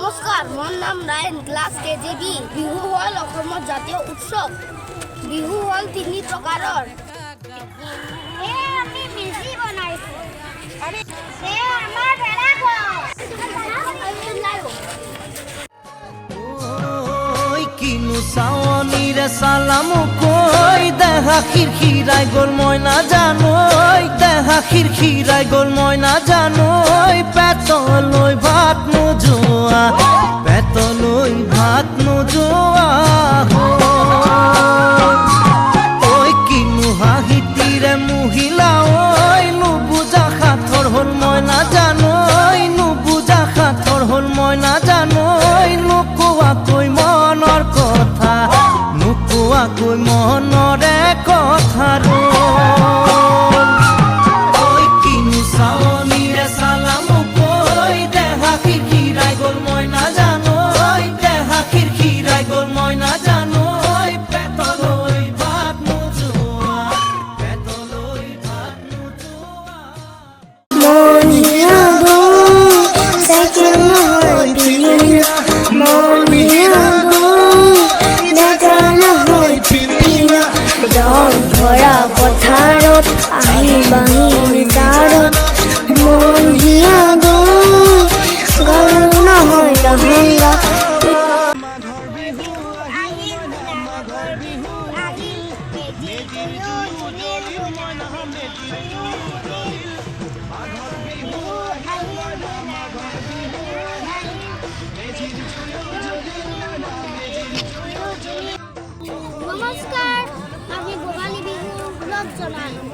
নমস্কাৰ, মোৰ নাম ৰায়ন, ক্লাছ KGB। বিহু হ'ল অসমৰ জাতীয় উৎসৱ। বিহু হ'ল 3 প্ৰকাৰৰ। আমি মেজি বনাইছোঁ। আমাৰ কিনো চাৱনীৰে চালামো কৈ দেহা খিৰখিৰাই গ'ল মই নাজানো, দেহা খিৰখিৰাই গ'ল মই নাজানো, পেটলৈ ভাত নোযোৱা, পেটলৈ ভাত নোযোৱা। ঐ কিনো হাঁহিটিৰে মহিলা ঐ নুবুজা সাঁথৰ হ'ল মই নাজানো, নুবুজা সাঁথৰ হ'ল মই নাজানো, নোকোৱাকৈ মনৰ কথা, নোকোৱাকৈ মনৰে কথা ঐ কিনো চাৱনীৰে চালামো কৈ দেহা খিৰখিৰাই গ'ল মই নাজানো, দেহা খিৰখিৰাই গ'ল মই নাজানো, পেটলৈ ভাত নোযোৱা, পেটলৈ ভাত নোযোৱা। ভৰা পথাৰত আহি বাঁহীৰ তাৰত মন দিয়া গৰু নহয় লহংগা। নমস্কাৰ, আমি ভোগালী বিহু উলগ জনালোঁ।